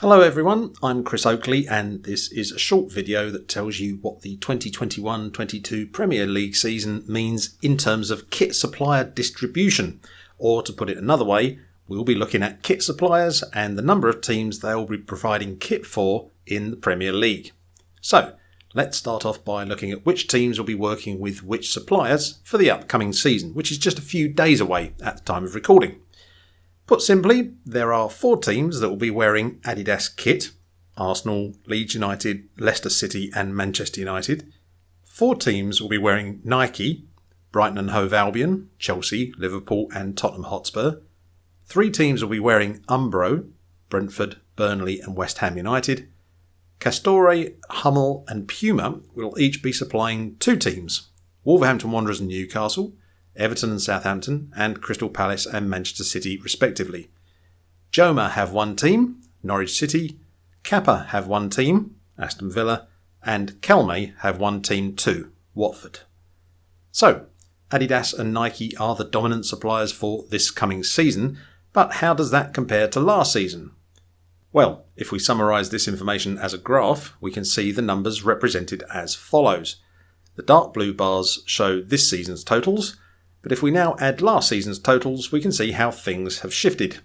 Hello everyone, I'm Chris Oakley and this is a short video that tells you what the 2021-22 Premier League season means in terms of kit supplier distribution. Or to put it another way, we'll be looking at kit suppliers and the number of teams they'll be providing kit for in the Premier League. So, let's start off by looking at which teams will be working with which suppliers for the upcoming season, which is just a few days away at the time of recording. Put simply, there are 4 teams that will be wearing Adidas kit: Arsenal, Leeds United, Leicester City and Manchester United. 4 teams will be wearing Nike: Brighton and Hove Albion, Chelsea, Liverpool and Tottenham Hotspur. 3 teams will be wearing Umbro: Brentford, Burnley and West Ham United. Castore, Hummel and Puma will each be supplying 2 teams: Wolverhampton Wanderers and Newcastle, Everton and Southampton, and Crystal Palace and Manchester City respectively. Joma have 1 team, Norwich City. Kappa have 1 team, Aston Villa, and Kelme have 1 team too, Watford. So, Adidas and Nike are the dominant suppliers for this coming season, but how does that compare to last season? Well, if we summarise this information as a graph, we can see the numbers represented as follows. The dark blue bars show this season's totals, but if we now add last season's totals, we can see how things have shifted.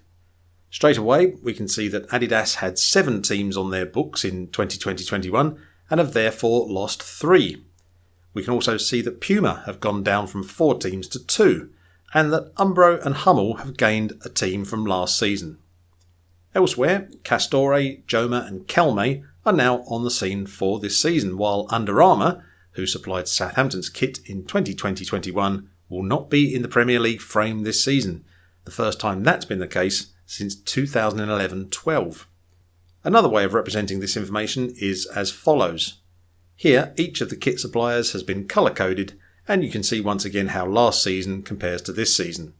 Straight away, we can see that Adidas had 7 teams on their books in 2020-21 and have therefore lost 3. We can also see that Puma have gone down from 4 teams to 2, and that Umbro and Hummel have gained a team from last season. Elsewhere, Castore, Joma and Kelme are now on the scene for this season, while Under Armour, who supplied Southampton's kit in 2020-21, will not be in the Premier League frame this season, the first time that's been the case since 2011-12. Another way of representing this information is as follows. Here, each of the kit suppliers has been colour-coded, and you can see once again how last season compares to this season.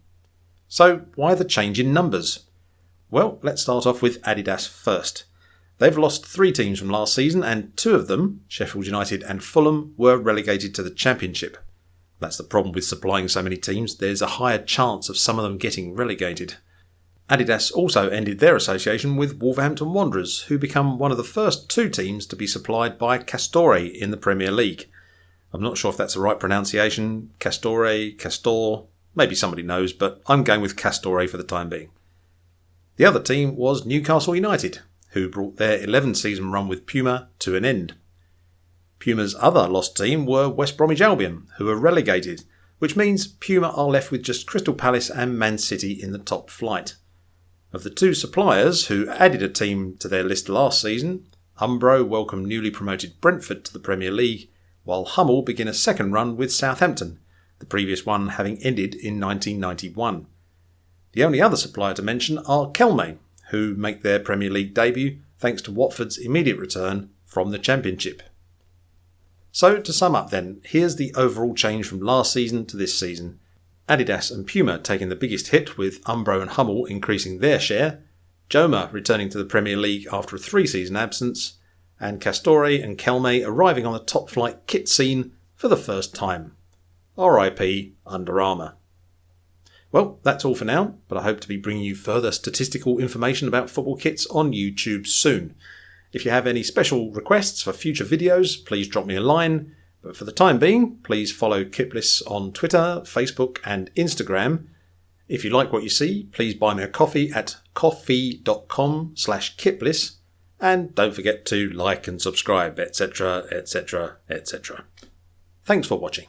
So, why the change in numbers? Well, let's start off with Adidas first. They've lost 3 teams from last season, and 2 of them, Sheffield United and Fulham, were relegated to the Championship. That's the problem with supplying so many teams, there's a higher chance of some of them getting relegated. Adidas also ended their association with Wolverhampton Wanderers, who become one of the first 2 teams to be supplied by Castore in the Premier League. I'm not sure if that's the right pronunciation, Castore, Castor, maybe somebody knows, but I'm going with Castore for the time being. The other team was Newcastle United, who brought their 11-season run with Puma to an end. Puma's other lost team were West Bromwich Albion, who were relegated, which means Puma are left with just Crystal Palace and Man City in the top flight. Of the 2 suppliers who added a team to their list last season, Umbro welcomed newly promoted Brentford to the Premier League, while Hummel begin a second run with Southampton, the previous one having ended in 1991. The only other supplier to mention are Kelme, who make their Premier League debut thanks to Watford's immediate return from the Championship. So, to sum up then, here's the overall change from last season to this season. Adidas and Puma taking the biggest hit, with Umbro and Hummel increasing their share, Joma returning to the Premier League after a 3-season absence, and Castore and Kelme arriving on the top flight kit scene for the first time. RIP Under Armour. Well, that's all for now, but I hope to be bringing you further statistical information about football kits on YouTube soon. If you have any special requests for future videos, please drop me a line. But for the time being, please follow Kitbliss on Twitter, Facebook and Instagram. If you like what you see, please buy me a coffee at ko-fi.com/Kitbliss. And don't forget to like and subscribe, etc, etc, etc. Thanks for watching.